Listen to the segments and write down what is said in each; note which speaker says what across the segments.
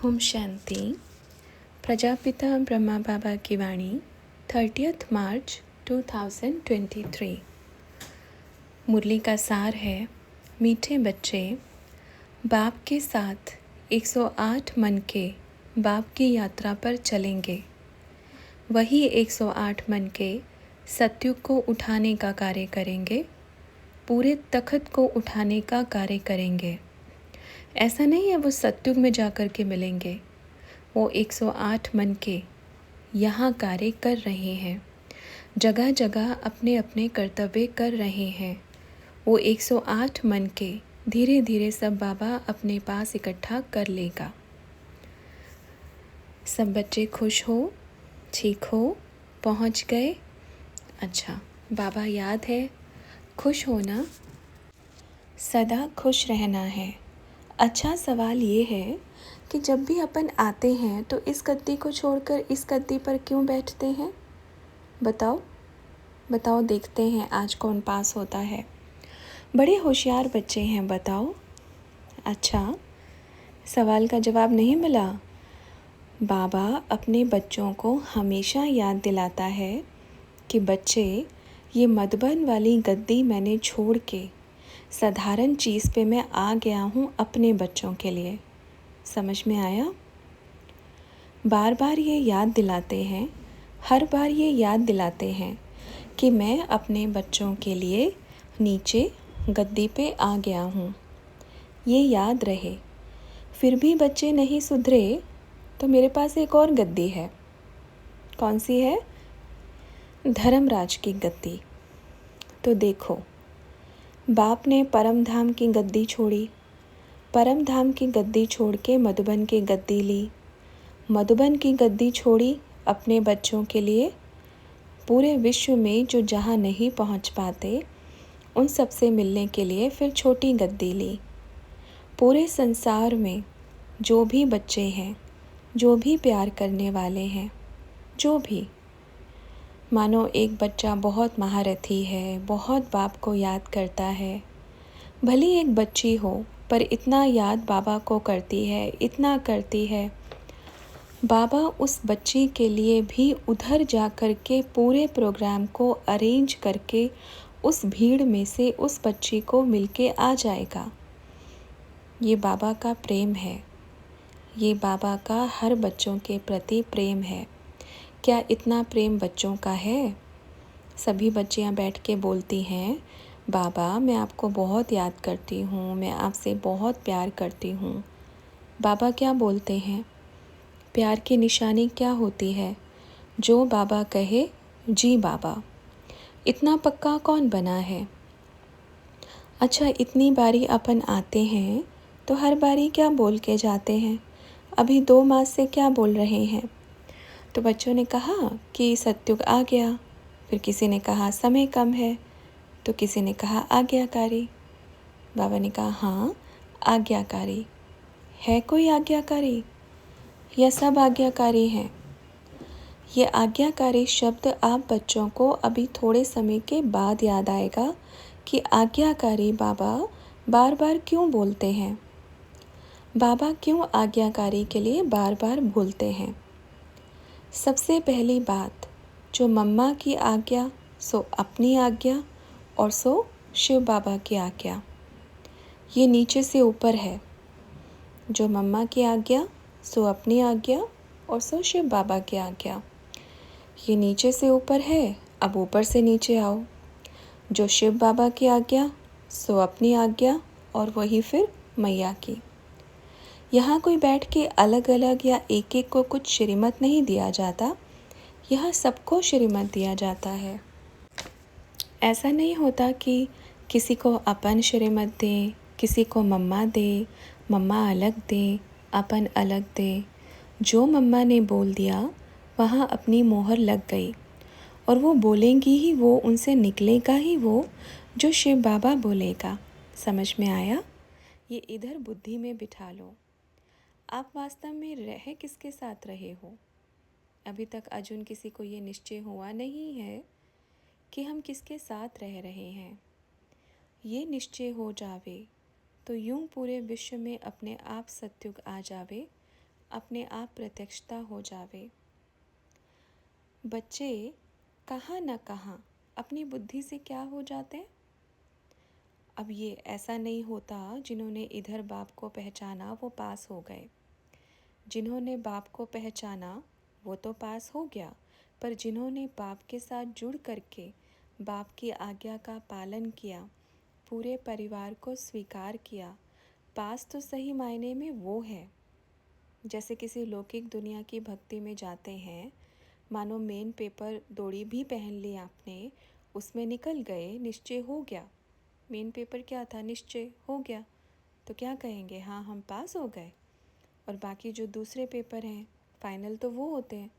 Speaker 1: ओम शांति। प्रजापिता ब्रह्मा बाबा की वाणी 30 मार्च 2023। मुरली का सार है, मीठे बच्चे बाप के साथ 108 मन के बाप की यात्रा पर चलेंगे। वही 108 मन के सत्युग को उठाने का कार्य करेंगे, पूरे तख्त को उठाने का कार्य करेंगे। ऐसा नहीं है वो सत्युग में जाकर के मिलेंगे, वो 108 मन के यहाँ कार्य कर रहे हैं, जगह जगह अपने अपने कर्तव्य कर रहे हैं। वो 108 मन के धीरे धीरे सब बाबा अपने पास इकट्ठा कर लेगा। सब बच्चे खुश हो, ठीक हो, पहुँच गए। अच्छा, बाबा याद है, खुश होना, सदा खुश रहना है। अच्छा सवाल ये है कि जब भी अपन आते हैं तो इस गद्दी को छोड़कर इस गद्दी पर क्यों बैठते हैं? बताओ बताओ, देखते हैं आज कौन पास होता है। बड़े होशियार बच्चे हैं, बताओ। अच्छा, सवाल का जवाब नहीं मिला। बाबा अपने बच्चों को हमेशा याद दिलाता है कि बच्चे, ये मधुबन वाली गद्दी मैंने छोड़ के साधारण चीज़ पे मैं आ गया हूँ अपने बच्चों के लिए। समझ में आया? बार बार ये याद दिलाते हैं, हर बार ये याद दिलाते हैं कि मैं अपने बच्चों के लिए नीचे गद्दी पे आ गया हूँ। ये याद रहे। फिर भी बच्चे नहीं सुधरे तो मेरे पास एक और गद्दी है। कौन सी है? धर्मराज की गद्दी। तो देखो, बाप ने परम धाम की गद्दी छोड़ी, परम धाम की गद्दी छोड़ के मधुबन की गद्दी ली, मधुबन की गद्दी छोड़ी अपने बच्चों के लिए। पूरे विश्व में जो जहाँ नहीं पहुँच पाते उन सब से मिलने के लिए फिर छोटी गद्दी ली। पूरे संसार में जो भी बच्चे हैं, जो भी प्यार करने वाले हैं, जो भी, मानो एक बच्चा बहुत महारथी है, बहुत बाप को याद करता है। भली एक बच्ची हो पर इतना याद बाबा को करती है, इतना करती है। बाबा उस बच्ची के लिए भी उधर जा कर के पूरे प्रोग्राम को अरेंज करके उस भीड़ में से उस बच्ची को मिलके आ जाएगा। ये बाबा का प्रेम है, ये बाबा का हर बच्चों के प्रति प्रेम है। क्या इतना प्रेम बच्चों का है? सभी बच्चियां बैठ के बोलती हैं, बाबा मैं आपको बहुत याद करती हूँ, मैं आपसे बहुत प्यार करती हूँ। बाबा क्या बोलते हैं? प्यार की निशानी क्या होती है? जो बाबा कहे, जी बाबा। इतना पक्का कौन बना है? अच्छा, इतनी बारी अपन आते हैं तो हर बारी क्या बोल के जाते हैं? अभी 2 मास से क्या बोल रहे हैं? तो बच्चों ने कहा कि सत्युग आ गया, फिर किसी ने कहा समय कम है, तो किसी ने कहा आज्ञाकारी। बाबा ने कहा हाँ, आज्ञाकारी है। कोई आज्ञाकारी या सब आज्ञाकारी हैं? ये आज्ञाकारी शब्द आप बच्चों को अभी थोड़े समय के बाद याद आएगा कि आज्ञाकारी बाबा बार बार क्यों बोलते हैं, बाबा क्यों आज्ञाकारी के लिए बार बार बोलते हैं। सबसे पहली बात, जो मम्मा की आज्ञा सो अपनी आज्ञा और सो शिव बाबा की आज्ञा। ये नीचे से ऊपर है। जो मम्मा की आज्ञा सो अपनी आज्ञा और सो शिव बाबा की आज्ञा। ये नीचे से ऊपर है, अब ऊपर से नीचे आओ। जो शिव बाबा की आज्ञा सो अपनी आज्ञा और वही फिर मैया की। यहाँ कोई बैठ के अलग अलग या एक एक को कुछ श्रीमत नहीं दिया जाता, यहाँ सबको श्रीमत दिया जाता है। ऐसा नहीं होता कि किसी को अपन श्रीमत दे, किसी को मम्मा दे, मम्मा अलग दे, अपन अलग दे। जो मम्मा ने बोल दिया वहाँ अपनी मोहर लग गई और वो बोलेंगी ही वो, उनसे निकलेगा ही वो जो शिव बाबा बोलेगा। समझ में आया? ये इधर बुद्धि में बिठा लो। आप वास्तव में रह किसके साथ रहे हो? अभी तक अर्जुन किसी को ये निश्चय हुआ नहीं है कि हम किसके साथ रह रहे हैं। ये निश्चय हो जावे तो यूं पूरे विश्व में अपने आप सत्युग आ जावे, अपने आप प्रत्यक्षता हो जावे। बच्चे कहाँ न कहाँ अपनी बुद्धि से क्या हो जाते हैं। अब ये ऐसा नहीं होता जिन्होंने इधर बाप को पहचाना वो पास हो गए, जिन्होंने बाप को पहचाना वो तो पास हो गया, पर जिन्होंने बाप के साथ जुड़ करके बाप की आज्ञा का पालन किया, पूरे परिवार को स्वीकार किया, पास तो सही मायने में वो है। जैसे किसी लौकिक दुनिया की भक्ति में जाते हैं, मानो मेन पेपर दौड़ी भी पहन ली आपने, उसमें निकल गए, निश्चय हो गया। मेन पेपर क्या था, निश्चय हो गया, तो क्या कहेंगे, हाँ हम पास हो गए। और बाकी जो दूसरे पेपर हैं फाइनल तो वो होते हैं।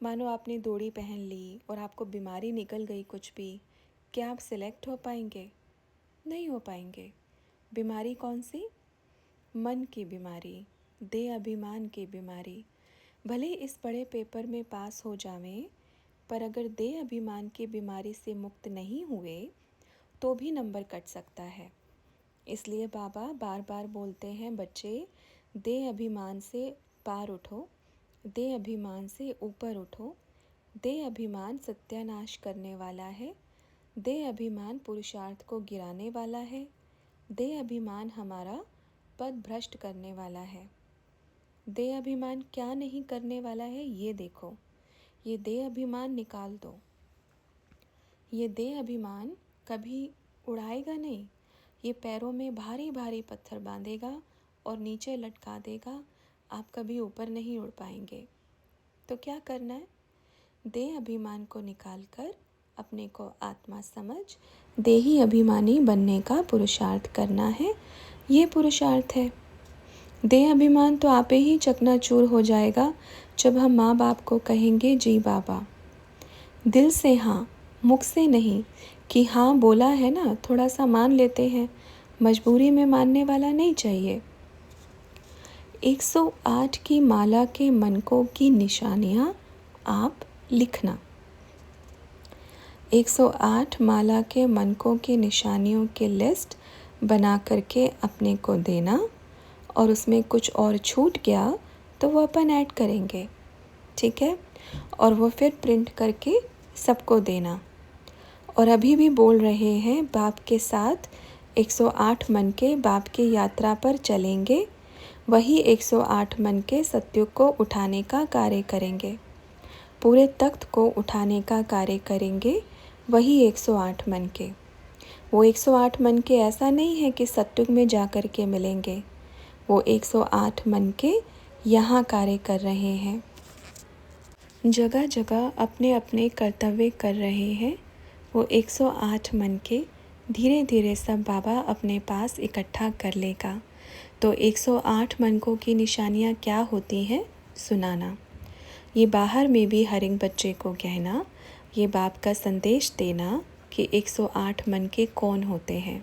Speaker 1: मानो आपने दौड़ी पहन ली और आपको बीमारी निकल गई कुछ भी, क्या आप सिलेक्ट हो पाएंगे? नहीं हो पाएंगे। बीमारी कौन सी? मन की बीमारी, देह अभिमान की बीमारी। भले इस बड़े पेपर में पास हो जावें, पर अगर देह अभिमान की बीमारी से मुक्त नहीं हुए तो भी नंबर कट सकता है। इसलिए बाबा बार बार बोलते हैं, बच्चे देह अभिमान से पार उठो, देह अभिमान से ऊपर उठो। देह अभिमान सत्यानाश करने वाला है, देह अभिमान पुरुषार्थ को गिराने वाला है, देह अभिमान हमारा पद भ्रष्ट करने वाला है। देह अभिमान क्या नहीं करने वाला है, ये देखो। ये देह अभिमान निकाल दो। ये देह अभिमान कभी उड़ाएगा नहीं, ये पैरों में भारी भारी पत्थर बांधेगा और नीचे लटका देगा। आप कभी ऊपर नहीं उड़ पाएंगे। तो क्या करना है? देह अभिमान को निकालकर अपने को आत्मा समझ देही अभिमानी बनने का पुरुषार्थ करना है। ये पुरुषार्थ है। देह अभिमान तो आपे ही चकनाचूर हो जाएगा जब हम माँ बाप को कहेंगे जी बाबा, दिल से हाँ, मुख से नहीं, कि हाँ बोला है ना, थोड़ा सा मान लेते हैं, मजबूरी में मानने वाला नहीं चाहिए। 108 की माला के मनकों की निशानियाँ आप लिखना। 108 माला के मनकों की निशानियों की लिस्ट बना करके अपने को देना, और उसमें कुछ और छूट गया तो वो अपन ऐड करेंगे, ठीक है। और वो फिर प्रिंट करके सबको देना। और अभी भी बोल रहे हैं, बाप के साथ 108 मन के बाप की यात्रा पर चलेंगे, वही 108 मन के सत्युग को उठाने का कार्य करेंगे, पूरे तख्त को उठाने का कार्य करेंगे, वही 108 मन के। वो 108 मन के ऐसा नहीं है कि सत्युग में जा कर के मिलेंगे, वो 108 मन के यहाँ कार्य कर रहे हैं, जगह जगह अपने अपने कर्तव्य कर रहे हैं। वो 108 मन के धीरे धीरे सब बाबा अपने पास इकट्ठा कर लेगा। तो 108 मनकों की निशानियाँ क्या होती हैं, सुनाना। ये बाहर में भी हर एक बच्चे को कहना, ये बाप का संदेश देना कि 108 मन के कौन होते हैं।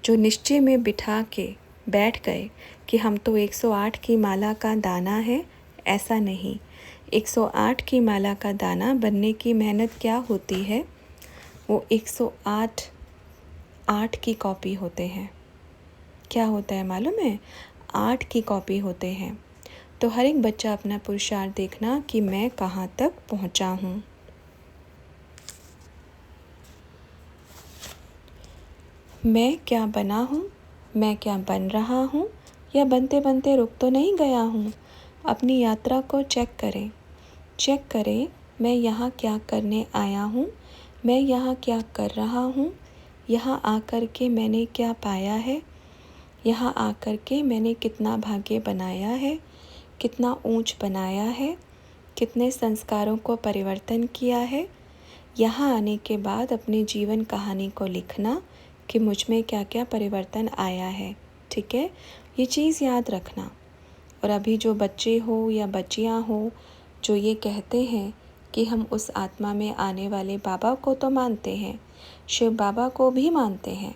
Speaker 1: जो निश्चय में बिठा के बैठ गए कि हम तो 108 की माला का दाना है, ऐसा नहीं। 108 की माला का दाना बनने की मेहनत क्या होती है, वो 108 8 की कॉपी होते हैं। क्या होता है मालूम है? 8 की कॉपी होते हैं। तो हर एक बच्चा अपना पुरुषार्थ देखना कि मैं कहाँ तक पहुँचा हूँ। मैं क्या बना हूँ, मैं क्या बन रहा हूँ, या बनते बनते रुक तो नहीं गया हूँ। अपनी यात्रा को चेक करें, मैं यहाँ क्या करने आया हूँ, मैं यहाँ क्या कर रहा हूँ, यहाँ आकर के मैंने क्या पाया है, यहाँ आकर के मैंने कितना भाग्य बनाया है, कितना ऊंच बनाया है, कितने संस्कारों को परिवर्तन किया है। यहाँ आने के बाद अपने जीवन कहानी को लिखना कि मुझ में क्या क्या परिवर्तन आया है, ठीक है। ये चीज़ याद रखना। और अभी जो बच्चे हो या बच्चियाँ हो जो ये कहते हैं कि हम उस आत्मा में आने वाले बाबा को तो मानते हैं, शिव बाबा को भी मानते हैं,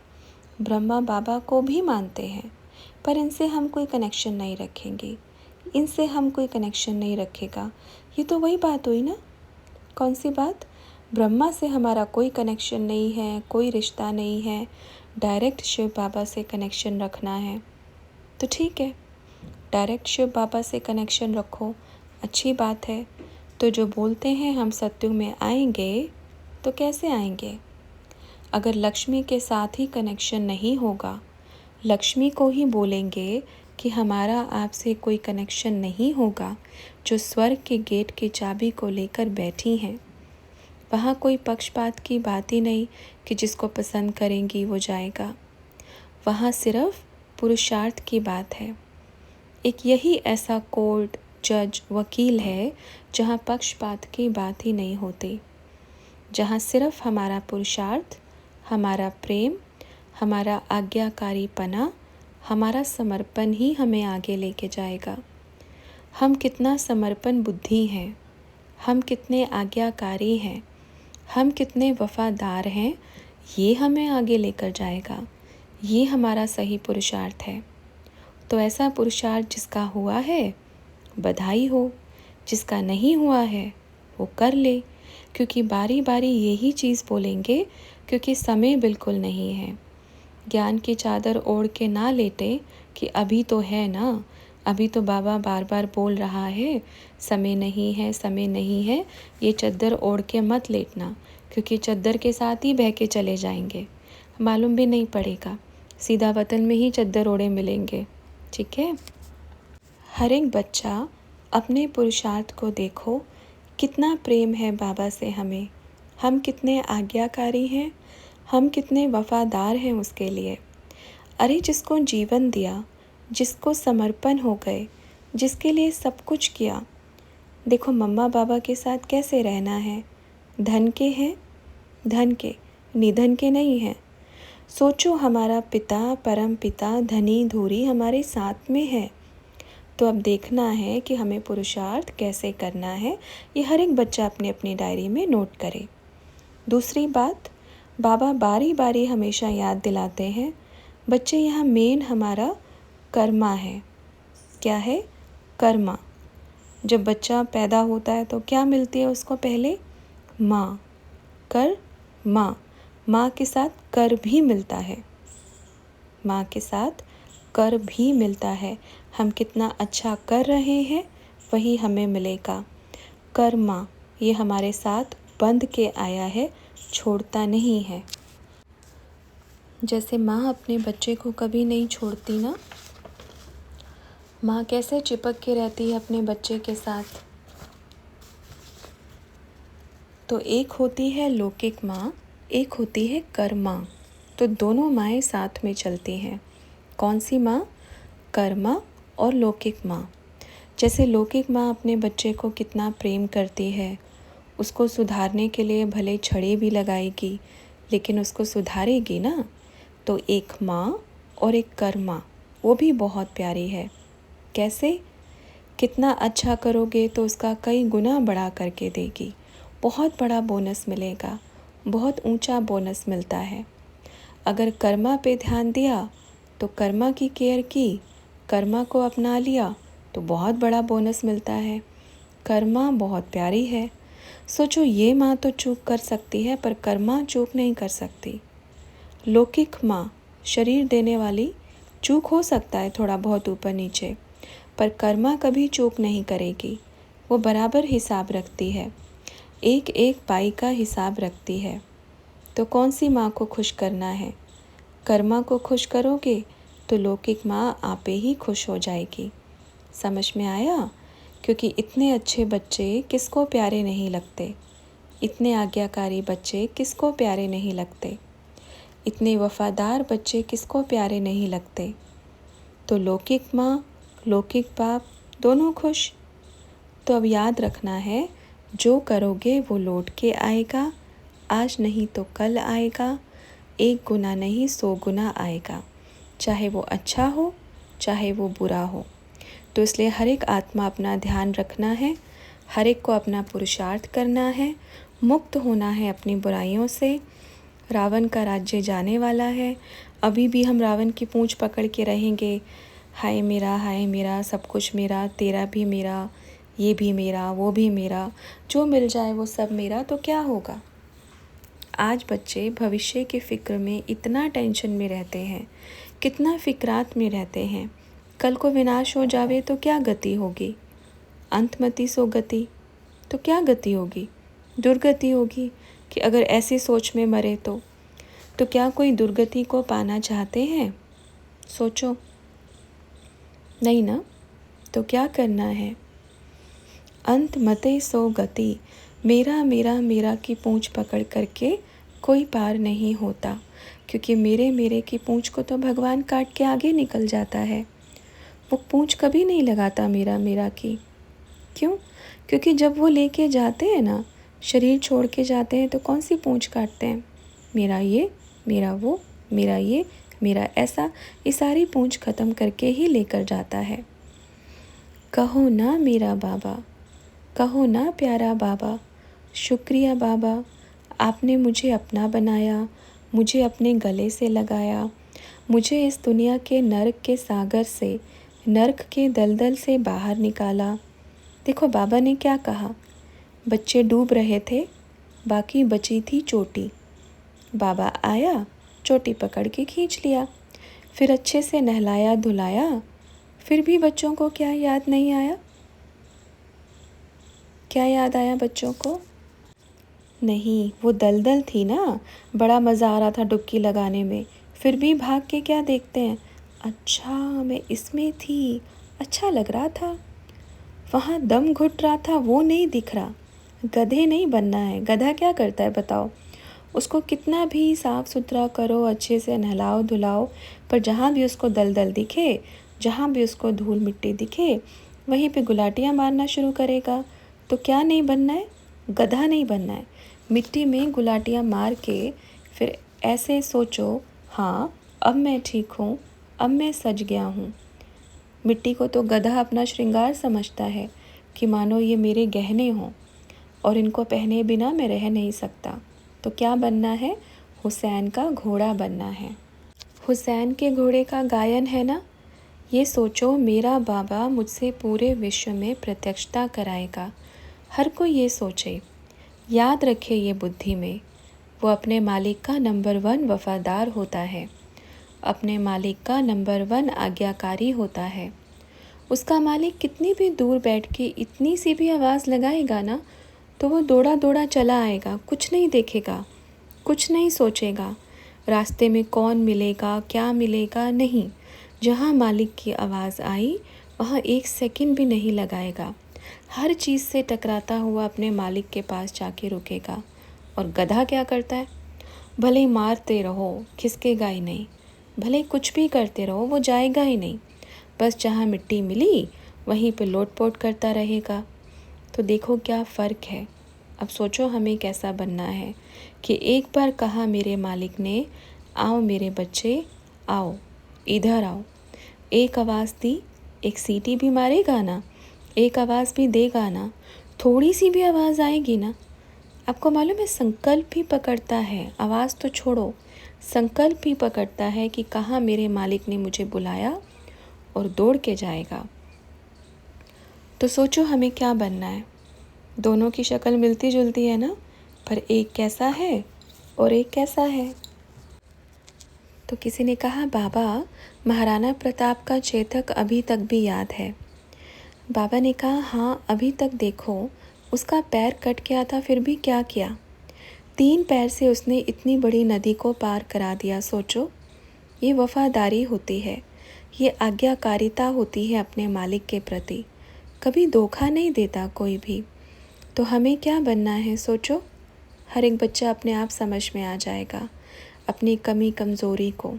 Speaker 1: ब्रह्मा बाबा को भी मानते हैं, पर इनसे हम कोई कनेक्शन नहीं रखेंगे, इनसे हम कोई कनेक्शन नहीं रखेगा। ये तो वही बात हुई ना। कौन सी बात? ब्रह्मा से हमारा कोई कनेक्शन नहीं है, कोई रिश्ता नहीं है, डायरेक्ट शिव बाबा से कनेक्शन रखना है। तो ठीक है, डायरेक्ट शिव बाबा से कनेक्शन रखो, अच्छी बात है। तो जो बोलते हैं हम सत्युग में आएंगे, तो कैसे आएंगे? अगर लक्ष्मी के साथ ही कनेक्शन नहीं होगा, लक्ष्मी को ही बोलेंगे कि हमारा आपसे कोई कनेक्शन नहीं होगा, जो स्वर्ग के गेट की चाबी को लेकर बैठी हैं। वहाँ कोई पक्षपात की बात ही नहीं कि जिसको पसंद करेंगी वो जाएगा। वहाँ सिर्फ पुरुषार्थ की बात है। एक यही ऐसा कोर्ट, जज, वकील है जहाँ पक्षपात की बात ही नहीं होती, जहाँ सिर्फ हमारा पुरुषार्थ, हमारा प्रेम, हमारा आज्ञाकारीपना, हमारा समर्पण ही हमें आगे लेके जाएगा। हम कितना समर्पण बुद्धि हैं, हम कितने आज्ञाकारी हैं, हम कितने वफादार हैं, ये हमें आगे लेकर जाएगा। ये हमारा सही पुरुषार्थ है। तो ऐसा पुरुषार्थ जिसका हुआ है, बधाई हो। जिसका नहीं हुआ है, वो कर ले, क्योंकि बारी बारी यही चीज़ बोलेंगे, क्योंकि समय बिल्कुल नहीं है। ज्ञान की चादर ओढ़ के ना लेटे कि अभी तो है ना, अभी तो बाबा बार बार बोल रहा है समय नहीं है, समय नहीं है। ये चद्दर ओढ़ के मत लेटना, क्योंकि चद्दर के साथ ही बह के चले जाएंगे, मालूम भी नहीं पड़ेगा, सीधा वतन में ही चद्दर ओढ़े मिलेंगे। ठीक है। हर एक बच्चा अपने पुरुषार्थ को देखो, कितना प्रेम है बाबा से हमें, हम कितने आज्ञाकारी हैं, हम कितने वफादार हैं उसके लिए। अरे जिसको जीवन दिया, जिसको समर्पण हो गए, जिसके लिए सब कुछ किया। देखो मम्मा बाबा के साथ कैसे रहना है। धन के हैं, धन के, निधन के नहीं हैं। सोचो हमारा पिता, परम पिता, धनी धूरी हमारे साथ में है। तो अब देखना है कि हमें पुरुषार्थ कैसे करना है। ये हर एक बच्चा अपनी अपनी डायरी में नोट करे। दूसरी बात, बाबा बारी बारी हमेशा याद दिलाते हैं, बच्चे यहाँ मेन हमारा कर्मा है। क्या है? कर्मा। जब बच्चा पैदा होता है तो क्या मिलती है उसको? पहले माँ, कर, माँ। माँ के साथ कर भी मिलता है, माँ के साथ कर भी मिलता है। हम कितना अच्छा कर रहे हैं वही हमें मिलेगा। कर्मा, ये हमारे साथ बंध के आया है, छोड़ता नहीं है। जैसे माँ अपने बच्चे को कभी नहीं छोड़ती ना, माँ कैसे चिपक के रहती है अपने बच्चे के साथ। तो एक होती है लौकिक माँ, एक होती है कर्मा। तो दोनों माएँ साथ में चलती हैं। कौन सी माँ? कर्मा और लौकिक माँ। जैसे लौकिक माँ अपने बच्चे को कितना प्रेम करती है, उसको सुधारने के लिए भले छड़े भी लगाएगी, लेकिन उसको सुधारेगी ना। तो एक माँ और एक कर्मा, वो भी बहुत प्यारी है। कैसे? कितना अच्छा करोगे तो उसका कई गुना बढ़ा करके देगी, बहुत बड़ा बोनस मिलेगा, बहुत ऊंचा बोनस मिलता है। अगर कर्मा पे ध्यान दिया तो कर्मा की केयर की, कर्मा को अपना लिया तो बहुत बड़ा बोनस मिलता है। कर्मा बहुत प्यारी है। सोचो ये माँ तो चूक कर सकती है, पर कर्मा चूक नहीं कर सकती। लौकिक माँ शरीर देने वाली चूक हो सकता है थोड़ा बहुत ऊपर नीचे, पर कर्मा कभी चूक नहीं करेगी। वो बराबर हिसाब रखती है, एक एक पाई का हिसाब रखती है। तो कौन सी माँ को खुश करना है? कर्मा को खुश करोगे तो लौकिक माँ आपे ही खुश हो जाएगी। समझ में आया? क्योंकि इतने अच्छे बच्चे किसको प्यारे नहीं लगते, इतने आज्ञाकारी बच्चे किसको प्यारे नहीं लगते, इतने वफादार बच्चे किसको प्यारे नहीं लगते। तो लौकिक माँ, लौकिक बाप दोनों खुश। तो अब याद रखना है, जो करोगे वो लौट के आएगा, आज नहीं तो कल आएगा, 1 गुना नहीं 100 गुना आएगा, चाहे वो अच्छा हो चाहे वो बुरा हो। तो इसलिए हर एक आत्मा अपना ध्यान रखना है, हर एक को अपना पुरुषार्थ करना है, मुक्त होना है अपनी बुराइयों से। रावण का राज्य जाने वाला है। अभी भी हम रावण की पूंछ पकड़ के रहेंगे, हाय मेरा, सब कुछ मेरा, तेरा भी मेरा, ये भी मेरा, वो भी मेरा, जो मिल जाए वो सब मेरा, तो क्या होगा? आज बच्चे भविष्य की फ़िक्र में इतना टेंशन में रहते हैं, कितना फ़िक्रात में रहते हैं कल को विनाश हो जावे तो क्या गति होगी? अंतमति सो गति, तो क्या गति होगी? दुर्गति होगी कि अगर ऐसी सोच में मरे तो क्या कोई दुर्गति को पाना चाहते हैं? सोचो। नहीं ना? तो क्या करना है? अंत मते सो गति, मेरा मेरा मेरा की पूंछ पकड़ करके कोई पार नहीं होता, क्योंकि मेरे मेरे की पूंछ को तो भगवान काट के आगे निकल जाता है। वो पूंछ कभी नहीं लगाता मेरा मेरा की। क्यों? क्योंकि जब वो लेके जाते हैं ना, शरीर छोड़ के जाते हैं, तो कौन सी पूंछ काटते हैं? मेरा ये, मेरा वो, मेरा ये, मेरा ऐसा, ये सारी पूंछ ख़त्म करके ही लेकर जाता है। कहो ना मेरा बाबा, कहो ना प्यारा बाबा, शुक्रिया बाबा, आपने मुझे अपना बनाया, मुझे अपने गले से लगाया, मुझे इस दुनिया के नर्क के सागर से, नर्क के दलदल से बाहर निकाला। देखो बाबा ने क्या कहा, बच्चे डूब रहे थे, बाकी बची थी चोटी। बाबा आया, चोटी पकड़ के खींच लिया, फिर अच्छे से नहलाया धुलाया। फिर भी बच्चों को क्या याद नहीं आया? क्या याद आया बच्चों को? नहीं, वो दलदल थी ना, बड़ा मज़ा आ रहा था डुबकी लगाने में। फिर भी भाग के क्या देखते हैं, अच्छा मैं इसमें थी, अच्छा लग रहा था, वहाँ दम घुट रहा था, वो नहीं दिख रहा। गधे नहीं बनना है। गधा क्या करता है बताओ? उसको कितना भी साफ़ सुथरा करो, अच्छे से नहलाओ धुलाओ, पर जहाँ भी उसको दलदल दिखे, जहाँ भी उसको धूल मिट्टी दिखे, वहीं पे गुलाटियाँ मारना शुरू करेगा। तो क्या नहीं बनना है? गधा नहीं बनना है। मिट्टी में गुलाटियाँ मार के फिर ऐसे सोचो, हाँ अब मैं ठीक हूँ, अब मैं सज गया हूँ। मिट्टी को तो गधा अपना श्रृंगार समझता है कि मानो ये मेरे गहने हों और इनको पहने बिना मैं रह नहीं सकता। तो क्या बनना है? हुसैन का घोड़ा बनना है। हुसैन के घोड़े का गायन है ना, ये सोचो मेरा बाबा मुझसे पूरे विश्व में प्रत्यक्षता कराएगा। हर कोई ये सोचे, याद रखे ये बुद्धि में, वो अपने मालिक का नंबर 1 वफ़ादार होता है, अपने मालिक का नंबर 1 आज्ञाकारी होता है। उसका मालिक कितनी भी दूर बैठ के इतनी सी भी आवाज़ लगाएगा ना, तो वो दौड़ा दौड़ा चला आएगा, कुछ नहीं देखेगा, कुछ नहीं सोचेगा रास्ते में कौन मिलेगा क्या मिलेगा, नहीं। जहाँ मालिक की आवाज़ आई वहाँ 1 सेकंड भी नहीं लगाएगा, हर चीज़ से टकराता हुआ अपने मालिक के पास जाके रुकेगा। और गधा क्या करता है? भले मारते रहो खिसकेगा ही नहीं, भले कुछ भी करते रहो वो जाएगा ही नहीं, बस जहाँ मिट्टी मिली वहीं पे लोटपोट करता रहेगा। तो देखो क्या फ़र्क है। अब सोचो हमें कैसा बनना है कि एक बार कहा मेरे मालिक ने, आओ मेरे बच्चे आओ, इधर आओ। एक आवाज़ दी, एक सीटी भी मारेगा ना, एक आवाज़ भी देगा ना, थोड़ी सी भी आवाज़ आएगी ना, आपको मालूम है संकल्प भी पकड़ता है, आवाज़ तो छोड़ो, संकल्प भी पकड़ता है कि कहाँ मेरे मालिक ने मुझे बुलाया और दौड़ के जाएगा। तो सोचो हमें क्या बनना है। दोनों की शक्ल मिलती जुलती है ना, पर एक कैसा है और एक कैसा है। तो किसी ने कहा बाबा महाराणा प्रताप का चेतक अभी तक भी याद है। बाबा ने कहा हाँ अभी तक देखो, उसका पैर कट गया था फिर भी क्या किया, 3 पैर से उसने इतनी बड़ी नदी को पार करा दिया। सोचो ये वफादारी होती है, ये आज्ञाकारिता होती है अपने मालिक के प्रति, कभी धोखा नहीं देता कोई भी। तो हमें क्या बनना है सोचो। हर एक बच्चा अपने आप समझ में आ जाएगा अपनी कमी कमज़ोरी को।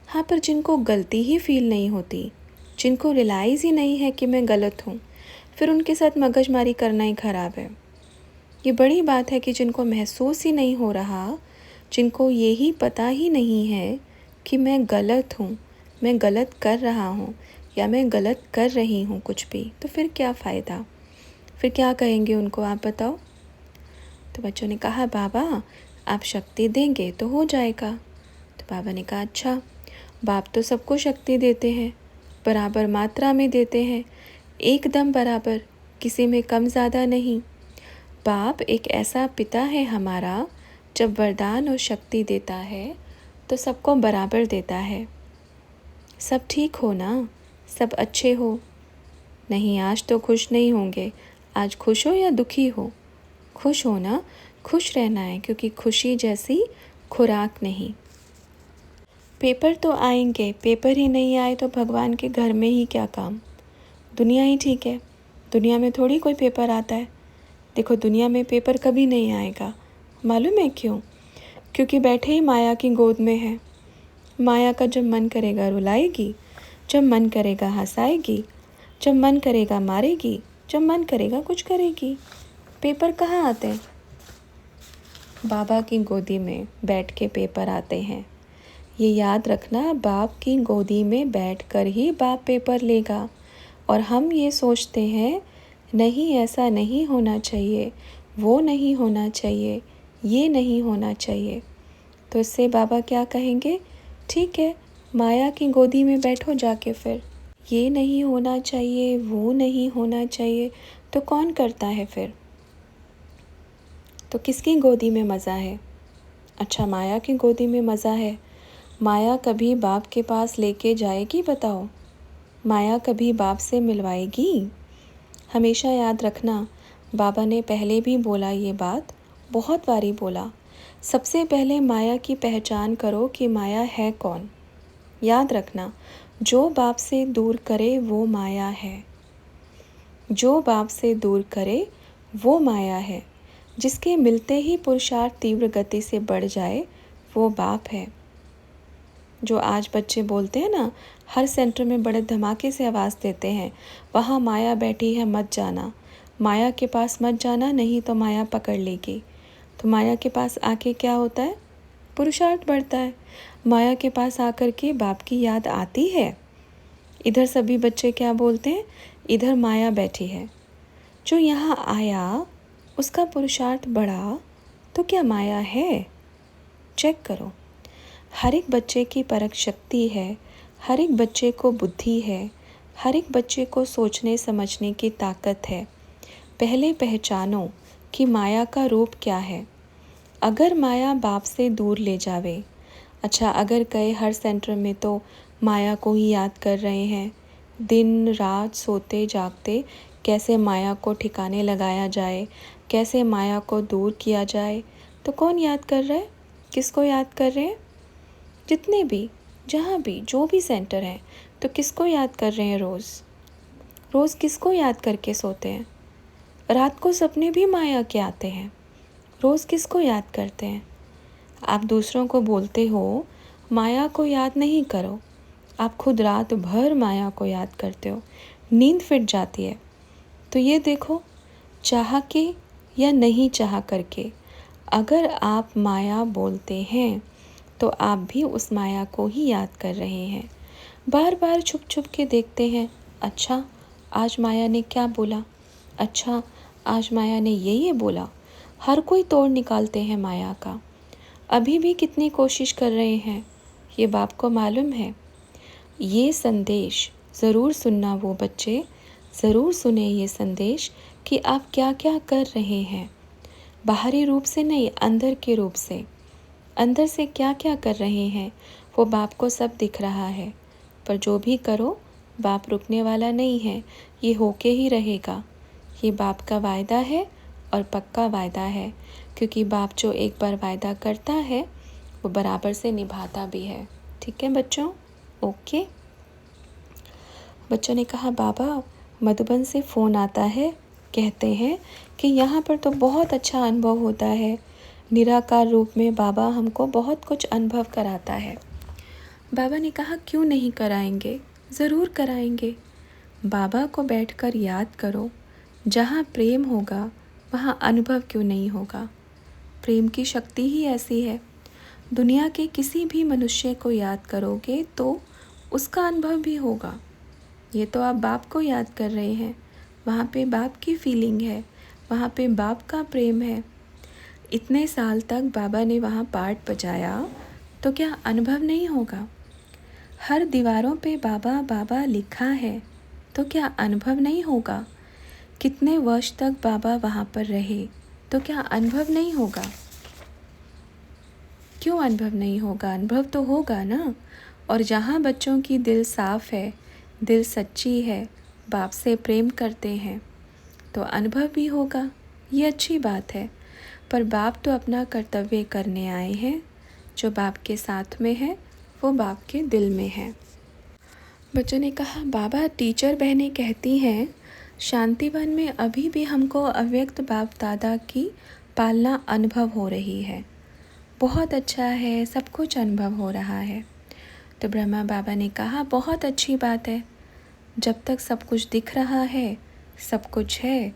Speaker 1: हाँ पर जिनको गलती ही फील नहीं होती, जिनको रियलाइज़ ही नहीं है कि मैं गलत हूँ, फिर उनके साथ मगजमारी करना ही ख़राब है। ये बड़ी बात है कि जिनको महसूस ही नहीं हो रहा, जिनको यही पता ही नहीं है कि मैं गलत हूँ, मैं गलत कर रहा हूँ या मैं गलत कर रही हूँ कुछ भी, तो फिर क्या फ़ायदा, फिर क्या कहेंगे उनको, आप बताओ। तो बच्चों ने कहा बाबा आप शक्ति देंगे तो हो जाएगा। तो बाबा ने कहा अच्छा, बाप तो सबको शक्ति देते हैं, बराबर मात्रा में देते हैं, एकदम बराबर, किसी में कम ज़्यादा नहीं। बाप एक ऐसा पिता है हमारा, जब वरदान और शक्ति देता है तो सबको बराबर देता है। सब ठीक हो ना, सब अच्छे हो? नहीं, आज तो खुश नहीं होंगे। आज खुश हो या दुखी हो? खुश हो ना, खुश रहना है, क्योंकि खुशी जैसी खुराक नहीं। पेपर तो आएंगे, पेपर ही नहीं आए तो भगवान के घर में ही क्या काम। दुनिया ही ठीक है, दुनिया में थोड़ी कोई पेपर आता है। देखो, दुनिया में पेपर कभी नहीं आएगा। मालूम है क्यों? क्योंकि बैठे ही माया की गोद में है। माया का जब मन करेगा रुलाएगी, जब मन करेगा हंसाएगी, जब मन करेगा मारेगी, जब मन करेगा कुछ करेगी। पेपर कहाँ आते हैं? बाबा की गोदी में बैठ के पेपर आते हैं। ये याद रखना, बाप की गोदी में बैठकर ही बाप पेपर लेगा। और हम ये सोचते हैं, नहीं ऐसा नहीं होना चाहिए, वो नहीं होना चाहिए, ये नहीं होना चाहिए। तो इससे बाबा क्या कहेंगे? ठीक है, माया की गोदी में बैठो जाके फिर। ये नहीं होना चाहिए, वो नहीं होना चाहिए, तो कौन करता है फिर? तो किसकी गोदी में मज़ा है? अच्छा, माया की गोदी में मज़ा है। माया कभी बाप के पास लेके जाएगी बताओ? माया कभी बाप से मिलवाएगी? हमेशा याद रखना, बाबा ने पहले भी बोला ये बात, बहुत बारी बोला। सबसे पहले माया की पहचान करो कि माया है कौन। याद रखना, जो बाप से दूर करे वो माया है। जो बाप से दूर करे वो माया है। जिसके मिलते ही पुरुषार्थ तीव्र गति से बढ़ जाए वो बाप है। जो आज बच्चे बोलते हैं ना, हर सेंटर में बड़े धमाके से आवाज़ देते हैं, वहाँ माया बैठी है मत जाना, माया के पास मत जाना, नहीं तो माया पकड़ लेगी। तो माया के पास आके क्या होता है? पुरुषार्थ बढ़ता है। माया के पास आकर के बाप की याद आती है। इधर सभी बच्चे क्या बोलते हैं? इधर माया बैठी है। जो यहाँ आया उसका पुरुषार्थ बढ़ा, तो क्या माया है? चेक करो। हर एक बच्चे की परख शक्ति है, हर एक बच्चे को बुद्धि है, हर एक बच्चे को सोचने समझने की ताकत है। पहले पहचानो कि माया का रूप क्या है। अगर माया बाप से दूर ले जावे, अच्छा अगर कई हर सेंटर में तो माया को ही याद कर रहे हैं, दिन रात सोते जागते कैसे माया को ठिकाने लगाया जाए, कैसे माया को दूर किया जाए, तो कौन याद कर रहा है? किसको याद कर रहे हैं? जितने भी, जहाँ भी, जो भी सेंटर हैं, तो किसको याद कर रहे हैं? रोज़ किसको याद करके सोते हैं? रात को सपने भी माया के आते हैं। रोज़ किसको याद करते हैं? आप दूसरों को बोलते हो माया को याद नहीं करो, आप खुद रात भर माया को याद करते हो, नींद फिट जाती है। तो ये देखो, चाह के या नहीं चाह करके, अगर आप माया बोलते हैं तो आप भी उस माया को ही याद कर रहे हैं। बार बार छुप छुप के देखते हैं, अच्छा आज माया ने क्या बोला, अच्छा आज माया ने ये बोला। हर कोई तोड़ निकालते हैं माया का। अभी भी कितनी कोशिश कर रहे हैं, ये बाप को मालूम है। ये संदेश ज़रूर सुनना वो बच्चे, ज़रूर सुने ये संदेश कि आप क्या क्या कर रहे हैं। बाहरी रूप से नहीं, अंदर के रूप से, अंदर से क्या क्या कर रहे हैं वो बाप को सब दिख रहा है। पर जो भी करो, बाप रुकने वाला नहीं है, ये होके ही रहेगा। ये बाप का वायदा है और पक्का वायदा है, क्योंकि बाप जो एक बार वायदा करता है वो बराबर से निभाता भी है। ठीक है बच्चों? ओके। बच्चों ने कहा बाबा मधुबन से फ़ोन आता है, कहते हैं कि यहाँ पर तो बहुत अच्छा अनुभव होता है, निराकार रूप में बाबा हमको बहुत कुछ अनुभव कराता है। बाबा ने कहा क्यों नहीं कराएंगे, ज़रूर कराएंगे। बाबा को बैठकर याद करो, जहाँ प्रेम होगा वहाँ अनुभव क्यों नहीं होगा। प्रेम की शक्ति ही ऐसी है। दुनिया के किसी भी मनुष्य को याद करोगे तो उसका अनुभव भी होगा। ये तो आप बाप को याद कर रहे हैं, वहाँ पे बाप की फीलिंग है, वहाँ पे बाप का प्रेम है। इतने साल तक बाबा ने वहाँ पार्ट बजाया, तो क्या अनुभव नहीं होगा? हर दीवारों पे बाबा बाबा लिखा है, तो क्या अनुभव नहीं होगा? कितने वर्ष तक बाबा वहाँ पर रहे, तो क्या अनुभव नहीं होगा? क्यों अनुभव नहीं होगा? अनुभव तो होगा ना। और जहाँ बच्चों की दिल साफ़ है, दिल सच्ची है, बाप से प्रेम करते हैं तो अनुभव भी होगा, ये अच्छी बात है। पर बाप तो अपना कर्तव्य करने आए हैं, जो बाप के साथ में है वो बाप के दिल में है। बच्चों ने कहा, बाबा टीचर बहनें कहती हैं शांतिवन में अभी भी हमको अव्यक्त बाप दादा की पालना अनुभव हो रही है। बहुत अच्छा है, सब कुछ अनुभव हो रहा है। तो ब्रह्मा बाबा ने कहा, बहुत अच्छी बात है। जब तक सब कुछ दिख रहा है, सब कुछ है,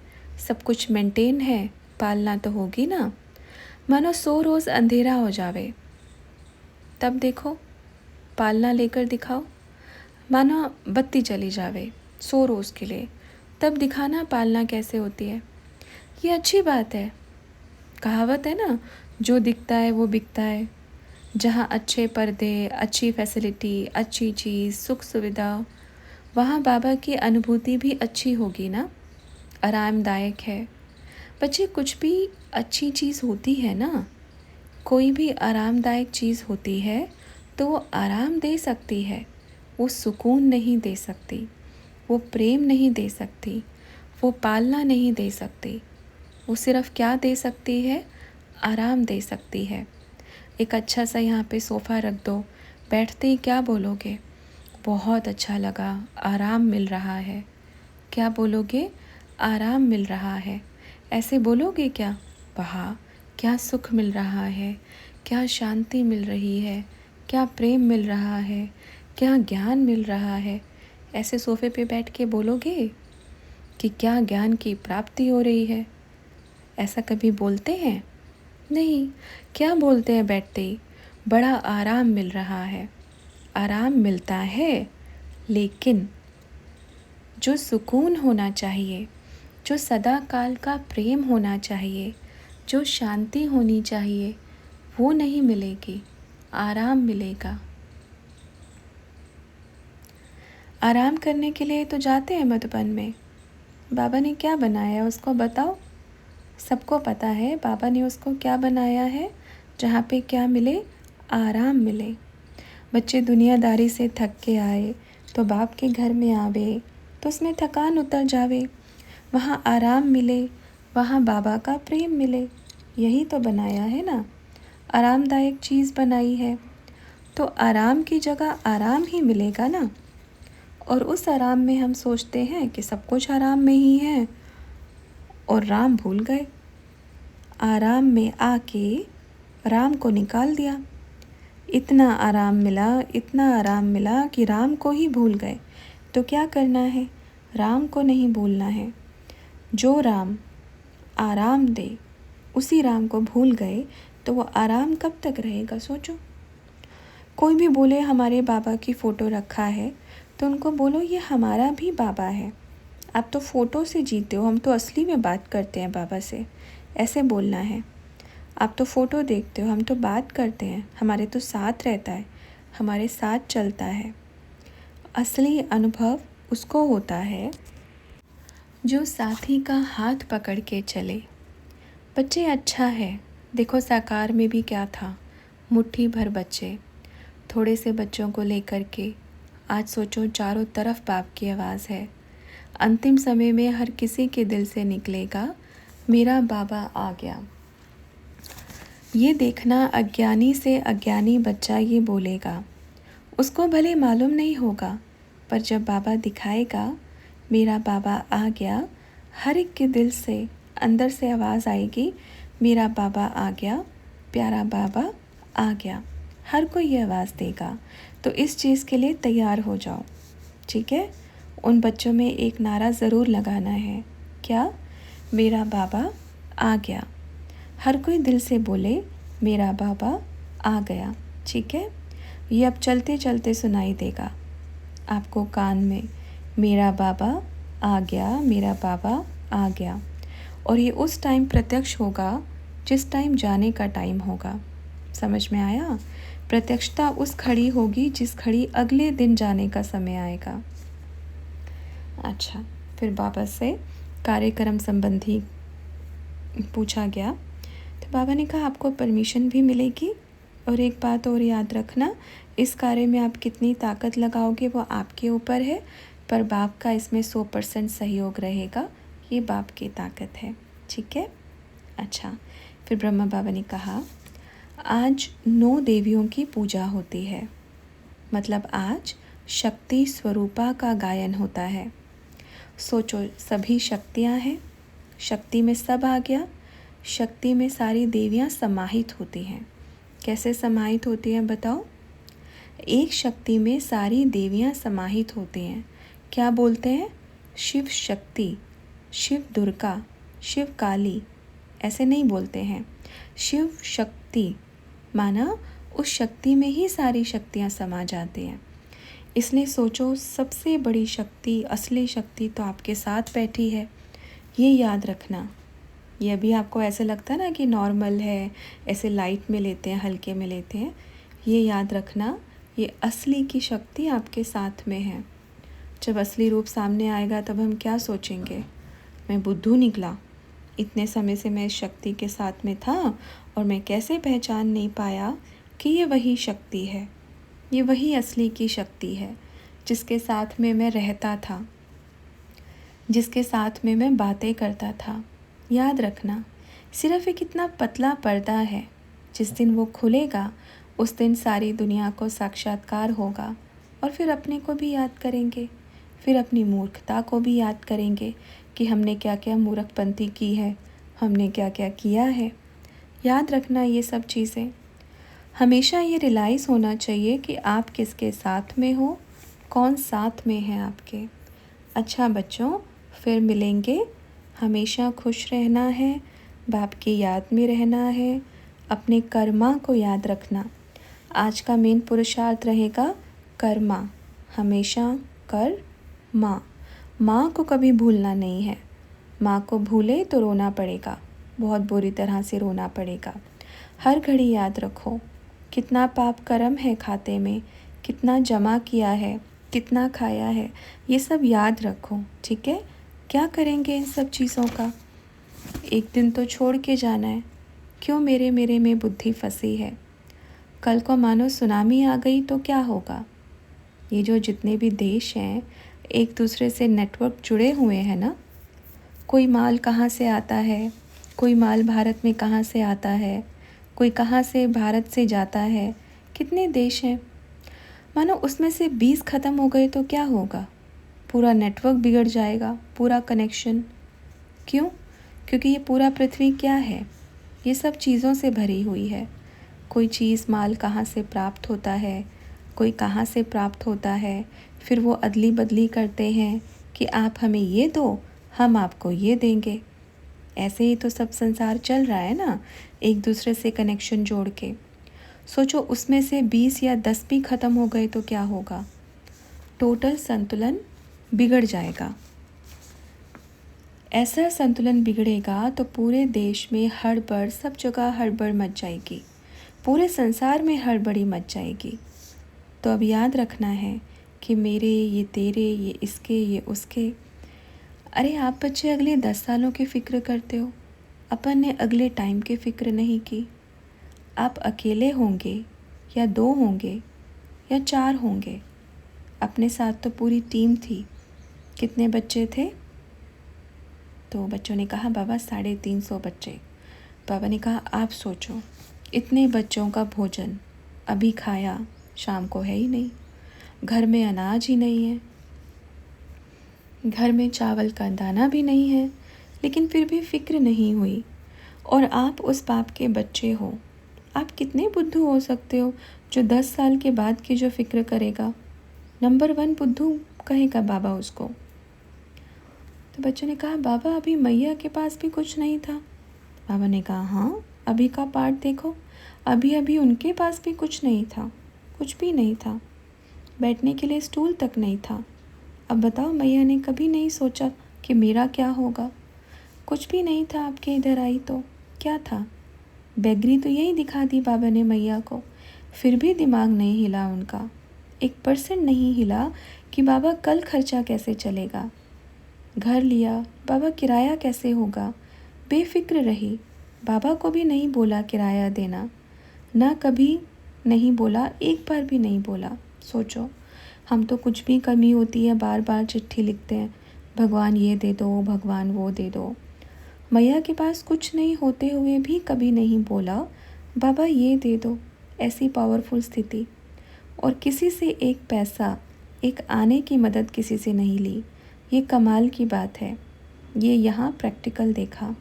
Speaker 1: सब कुछ मेंटेन है, पालना तो होगी ना। मानो 100 रोज़ अंधेरा हो जावे, तब देखो पालना लेकर दिखाओ। मानो बत्ती चली जावे 100 रोज़ के लिए, तब दिखाना पालना कैसे होती है। ये अच्छी बात है। कहावत है ना, जो दिखता है वो बिकता है। जहाँ अच्छे पर्दे, अच्छी फैसिलिटी, अच्छी चीज़, सुख सुविधा, वहाँ बाबा की अनुभूति भी अच्छी होगी ना, आरामदायक है। बच्चे, कुछ भी अच्छी चीज़ होती है ना, कोई भी आरामदायक चीज़ होती है तो वो आराम दे सकती है, वो सुकून नहीं दे सकती, वो प्रेम नहीं दे सकती, वो पालना नहीं दे सकती। वो सिर्फ़ क्या दे सकती है? आराम दे सकती है। एक अच्छा सा यहाँ पे सोफ़ा रख दो, बैठते ही क्या बोलोगे? बहुत अच्छा लगा, आराम मिल रहा है। क्या बोलोगे? आराम मिल रहा है। ऐसे बोलोगे क्या? वाह, क्या सुख मिल रहा है, क्या शांति मिल रही है, क्या प्रेम मिल रहा है, क्या ज्ञान मिल रहा है। ऐसे सोफ़े पे बैठ के बोलोगे कि क्या ज्ञान की प्राप्ति हो रही है? ऐसा कभी बोलते हैं? नहीं। क्या बोलते हैं बैठते ही? बड़ा आराम मिल रहा है। आराम मिलता है, लेकिन जो सुकून होना चाहिए, जो सदा काल का प्रेम होना चाहिए, जो शांति होनी चाहिए, वो नहीं मिलेगी, आराम मिलेगा। आराम करने के लिए तो जाते हैं मधुबन में। बाबा ने क्या बनाया उसको बताओ। सबको पता है बाबा ने उसको क्या बनाया है, जहाँ पे क्या मिले? आराम मिले। बच्चे दुनियादारी से थक के आए तो बाप के घर में आवे तो उसमें थकान उतर जावे, वहाँ आराम मिले, वहाँ बाबा का प्रेम मिले। यही तो बनाया है ना, आरामदायक चीज़ बनाई है। तो आराम की जगह आराम ही मिलेगा ना। और उस आराम में हम सोचते हैं कि सब कुछ आराम में ही है और राम भूल गए। आराम में आके राम को निकाल दिया। इतना आराम मिला, इतना आराम मिला कि राम को ही भूल गए। तो क्या करना है? राम को नहीं भूलना है। जो राम आराम दे, उसी राम को भूल गए तो वो आराम कब तक रहेगा? सोचो। कोई भी बोले हमारे बाबा की फ़ोटो रखा है, तो उनको बोलो ये हमारा भी बाबा है। आप तो फ़ोटो से जीते हो, हम तो असली में बात करते हैं बाबा से। ऐसे बोलना है। आप तो फ़ोटो देखते हो, हम तो बात करते हैं, हमारे तो साथ रहता है, हमारे साथ चलता है। असली अनुभव उसको होता है जो साथी का हाथ पकड़ के चले। बच्चे, अच्छा है, देखो साकार में भी क्या था, मुट्ठी भर बच्चे। थोड़े से बच्चों को लेकर के आज सोचो चारों तरफ बाप की आवाज़ है। अंतिम समय में हर किसी के दिल से निकलेगा, मेरा बाबा आ गया। ये देखना, अज्ञानी से अज्ञानी बच्चा ये बोलेगा, उसको भले मालूम नहीं होगा, पर जब बाबा दिखाएगा मेरा बाबा आ गया, हर एक के दिल से अंदर से आवाज़ आएगी, मेरा बाबा आ गया, प्यारा बाबा आ गया। हर कोई ये आवाज़ देगा। तो इस चीज़ के लिए तैयार हो जाओ, ठीक है। उन बच्चों में एक नारा ज़रूर लगाना है। क्या? मेरा बाबा आ गया। हर कोई दिल से बोले, मेरा बाबा आ गया, ठीक है। ये अब चलते चलते सुनाई देगा आपको कान में, मेरा बाबा आ गया, मेरा बाबा आ गया। और ये उस टाइम प्रत्यक्ष होगा जिस टाइम जाने का टाइम होगा। समझ में आया? प्रत्यक्षता उस घड़ी होगी जिस घड़ी अगले दिन जाने का समय आएगा। अच्छा, फिर बाबा से कार्यक्रम संबंधी पूछा गया तो बाबा ने कहा आपको परमिशन भी मिलेगी, और एक बात और याद रखना, इस कार्य में आप कितनी ताकत लगाओगे वो आपके ऊपर है। पर बाप का इसमें 100% सहयोग रहेगा। ये बाप की ताकत है, ठीक है। अच्छा, फिर ब्रह्मा बाबा ने कहा आज 9 देवियों की पूजा होती है, मतलब आज शक्ति स्वरूपा का गायन होता है। सोचो, सभी शक्तियाँ हैं, शक्ति में सब आ गया। शक्ति में सारी देवियाँ समाहित होती हैं। कैसे समाहित होती हैं बताओ? एक शक्ति में सारी देवियाँ समाहित होती हैं। क्या बोलते हैं? शिव शक्ति, शिव दुर्गा, शिव काली, ऐसे नहीं बोलते हैं। शिव शक्ति माना उस शक्ति में ही सारी शक्तियाँ समा जाती हैं। इसलिए सोचो, सबसे बड़ी शक्ति, असली शक्ति तो आपके साथ बैठी है। ये याद रखना। ये अभी आपको ऐसे लगता है ना कि नॉर्मल है, ऐसे लाइट में लेते हैं, हल्के में लेते हैं। ये याद रखना, ये असली की शक्ति आपके साथ में है। जब असली रूप सामने आएगा तब हम क्या सोचेंगे? मैं बुद्धू निकला, इतने समय से मैं इस शक्ति के साथ में था और मैं कैसे पहचान नहीं पाया कि ये वही शक्ति है, ये वही असली की शक्ति है, जिसके साथ में मैं रहता था, जिसके साथ में मैं बातें करता था। याद रखना, सिर्फ एक इतना पतला पर्दा है। जिस दिन वो खुलेगा उस दिन सारी दुनिया को साक्षात्कार होगा और फिर अपने को भी याद करेंगे, फिर अपनी मूर्खता को भी याद करेंगे कि हमने क्या क्या मूर्खपंती की है, हमने क्या क्या किया है। याद रखना ये सब चीज़ें। हमेशा ये रियलाइज़ होना चाहिए कि आप किसके साथ में हो, कौन साथ में है आपके। अच्छा बच्चों, फिर मिलेंगे। हमेशा खुश रहना है, बाप की याद में रहना है, अपने कर्मा को याद रखना। आज का मेन पुरुषार्थ रहेगा कर्मा, हमेशा कर माँ। माँ को कभी भूलना नहीं है। माँ को भूले तो रोना पड़ेगा, बहुत बुरी तरह से रोना पड़ेगा। हर घड़ी याद रखो कितना पाप कर्म है खाते में, कितना जमा किया है, कितना खाया है, ये सब याद रखो, ठीक है। क्या करेंगे इन सब चीज़ों का? एक दिन तो छोड़ के जाना है। क्यों मेरे में बुद्धि फंसी है? कल को मानो सुनामी आ गई तो क्या होगा? ये जो जितने भी देश हैं एक दूसरे से नेटवर्क जुड़े हुए हैं ना। कोई माल कहाँ से आता है, कोई माल भारत में कहाँ से आता है, कोई कहाँ से भारत से जाता है। कितने देश हैं, मानो उसमें से 20 ख़त्म हो गए तो क्या होगा? पूरा नेटवर्क बिगड़ जाएगा, पूरा कनेक्शन। क्यों? क्योंकि ये पूरा पृथ्वी क्या है? ये सब चीज़ों से भरी हुई है। कोई चीज़ माल कहाँ से प्राप्त होता है, कोई कहाँ से प्राप्त होता है, फिर वो अदली बदली करते हैं कि आप हमें ये दो, हम आपको ये देंगे। ऐसे ही तो सब संसार चल रहा है ना, एक दूसरे से कनेक्शन जोड़ के। सोचो, उसमें से 20 या 10 भी ख़त्म हो गए तो क्या होगा? टोटल संतुलन बिगड़ जाएगा। ऐसा संतुलन बिगड़ेगा तो पूरे देश में हड़बड़, सब जगह हड़बड़ मच जाएगी, पूरे संसार में हड़बड़ी मच जाएगी। तो अब याद रखना है कि मेरे, ये तेरे, ये इसके, ये उसके। अरे आप बच्चे अगले 10 सालों की फ़िक्र करते हो, अपन ने अगले टाइम की फ़िक्र नहीं की। आप अकेले होंगे या 2 होंगे या 4 होंगे, अपने साथ तो पूरी टीम थी। कितने बच्चे थे? तो बच्चों ने कहा बाबा 350 बच्चे। बाबा ने कहा आप सोचो, इतने बच्चों का भोजन अभी खाया, शाम को है ही नहीं, घर में अनाज ही नहीं है, घर में चावल का दाना भी नहीं है, लेकिन फिर भी फ़िक्र नहीं हुई। और आप उस बाप के बच्चे हो। आप कितने बुद्धू हो सकते हो जो 10 साल के बाद की जो फ़िक्र करेगा? नंबर 1 बुद्धू कहेगा बाबा उसको। तो बच्चों ने कहा बाबा अभी मैया के पास भी कुछ नहीं था। बाबा ने कहा हाँ, अभी का पार्ट देखो, अभी अभी उनके पास भी कुछ नहीं था, कुछ भी नहीं था, बैठने के लिए स्टूल तक नहीं था। अब बताओ, मैया ने कभी नहीं सोचा कि मेरा क्या होगा? कुछ भी नहीं था, आपके इधर आई तो क्या था? बेगरी तो यही दिखा दी बाबा ने मैया को, फिर भी दिमाग नहीं हिला उनका, 1% नहीं हिला कि बाबा कल खर्चा कैसे चलेगा। घर लिया, बाबा किराया कैसे होगा, बेफिक्र रही। बाबा को भी नहीं बोला किराया देना, ना कभी नहीं बोला, एक बार भी नहीं बोला। सोचो, हम तो कुछ भी कमी होती है बार बार चिट्ठी लिखते हैं, भगवान ये दे दो, भगवान वो दे दो। मैया के पास कुछ नहीं होते हुए भी कभी नहीं बोला बाबा ये दे दो। ऐसी पावरफुल स्थिति। और किसी से एक पैसा, एक आने की मदद किसी से नहीं ली। ये कमाल की बात है। ये यहाँ प्रैक्टिकल देखा।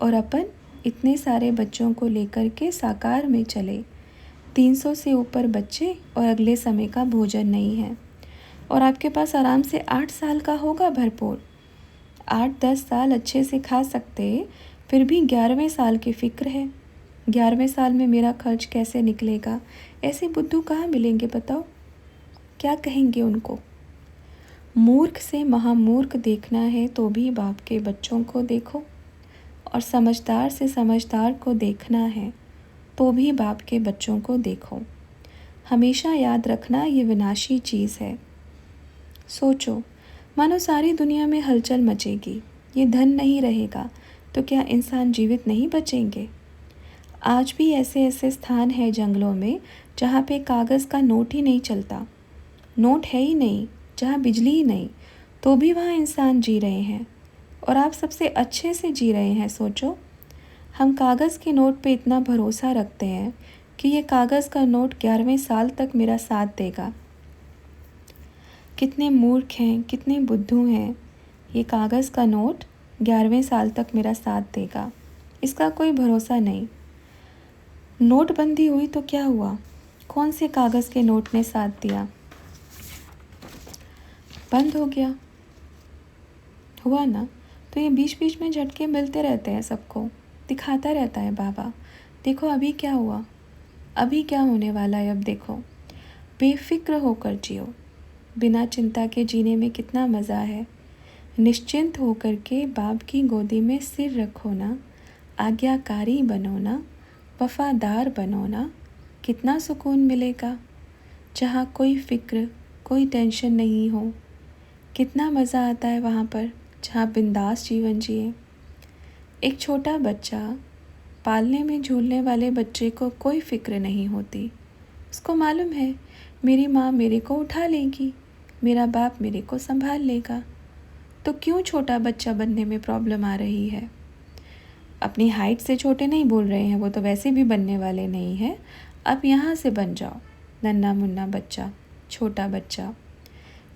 Speaker 1: और अपन इतने सारे बच्चों को लेकर के साकार में चले। 300 से ऊपर बच्चे और अगले समय का भोजन नहीं है। और आपके पास आराम से 8 साल का होगा भरपूर। 8-10 साल अच्छे से खा सकते, फिर भी 11वें साल की फ़िक्र है। 11वें साल में मेरा खर्च कैसे निकलेगा। ऐसे बुद्धू कहाँ मिलेंगे बताओ। क्या कहेंगे उनको। मूर्ख से महामूर्ख देखना है तो भी बाप के बच्चों को देखो। और समझदार से समझदार को देखना है तो भी बाप के बच्चों को देखो। हमेशा याद रखना ये विनाशी चीज़ है। सोचो, मानो सारी दुनिया में हलचल मचेगी, ये धन नहीं रहेगा तो क्या इंसान जीवित नहीं बचेंगे। आज भी ऐसे ऐसे स्थान हैं जंगलों में जहाँ पे कागज़ का नोट ही नहीं चलता। नोट है ही नहीं, जहाँ बिजली ही नहीं, तो भी वहाँ इंसान जी रहे हैं। और आप सबसे अच्छे से जी रहे हैं। सोचो, हम कागज़ के नोट पे इतना भरोसा रखते हैं कि ये कागज़ का नोट 11वें साल तक मेरा साथ देगा। कितने मूर्ख हैं, कितने बुद्धू हैं। ये कागज़ का नोट 11वें साल तक मेरा साथ देगा, इसका कोई भरोसा नहीं। नोटबंदी हुई तो क्या हुआ। कौन से कागज़ के नोट ने साथ दिया। बंद हो गया, हुआ ना। तो ये बीच बीच में झटके मिलते रहते हैं सबको, दिखाता रहता है बाबा। देखो अभी क्या हुआ, अभी क्या होने वाला है। अब देखो, बेफिक्र होकर जियो। बिना चिंता के जीने में कितना मज़ा है। निश्चिंत होकर के बाप की गोदी में सिर रखो ना। आज्ञाकारी बनो ना, वफादार बनो ना। कितना सुकून मिलेगा जहाँ कोई फ़िक्र, कोई टेंशन नहीं हो। कितना मज़ा आता है वहाँ पर जहाँ बिंदास जीवन जिए। एक छोटा बच्चा, पालने में झूलने वाले बच्चे को कोई फ़िक्र नहीं होती। उसको मालूम है मेरी माँ मेरे को उठा लेगी, मेरा बाप मेरे को संभाल लेगा। तो क्यों छोटा बच्चा बनने में प्रॉब्लम आ रही है। अपनी हाइट से छोटे नहीं बोल रहे हैं, वो तो वैसे भी बनने वाले नहीं हैं। अब यहाँ से बन जाओ नन्हा मुन्ना बच्चा, छोटा बच्चा।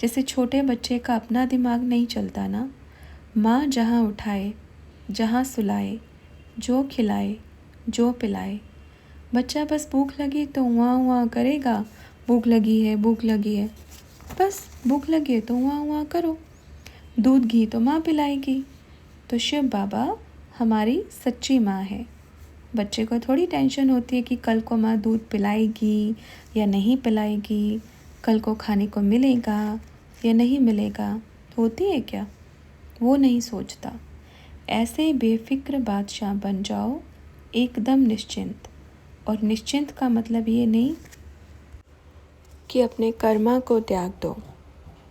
Speaker 1: जैसे छोटे बच्चे का अपना दिमाग नहीं चलता ना। माँ जहाँ उठाए, जहाँ सुलाए, जो खिलाए, जो पिलाए। बच्चा बस भूख लगी तो उहाँ उहाँ करेगा। भूख लगी है, भूख लगी है, बस भूख लगी है तो उहाँ उहाँ करो। दूध घी तो माँ पिलाएगी। तो शिव बाबा हमारी सच्ची माँ है। बच्चे को थोड़ी टेंशन होती है कि कल को माँ दूध पिलाएगी या नहीं पिलाएगी, कल को खाने को मिलेगा या नहीं मिलेगा। होती है क्या, वो नहीं सोचता। ऐसे बेफिक्र बादशाह बन जाओ, एकदम निश्चिंत। और निश्चिंत का मतलब ये नहीं कि अपने कर्मा को त्याग दो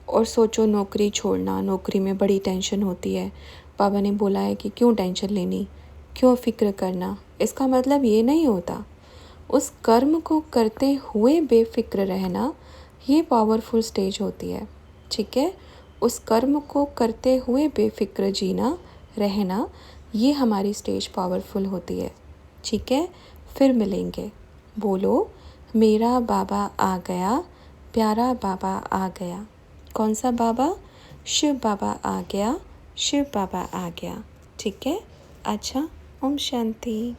Speaker 1: और सोचो नौकरी छोड़ना, नौकरी में बड़ी टेंशन होती है। बाबा ने बोला है कि क्यों टेंशन लेनी, क्यों फ़िक्र करना। इसका मतलब ये नहीं होता। उस कर्म को करते हुए बेफिक्र रहना, ये पावरफुल स्टेज होती है। ठीक है, उस कर्म को करते हुए बेफिक्र जीना, रहना, ये हमारी स्टेज पावरफुल होती है। ठीक है, फिर मिलेंगे। बोलो मेरा बाबा आ गया, प्यारा बाबा आ गया। कौन सा बाबा। शिव बाबा आ गया, शिव बाबा आ गया। ठीक है, अच्छा, ओम शांति।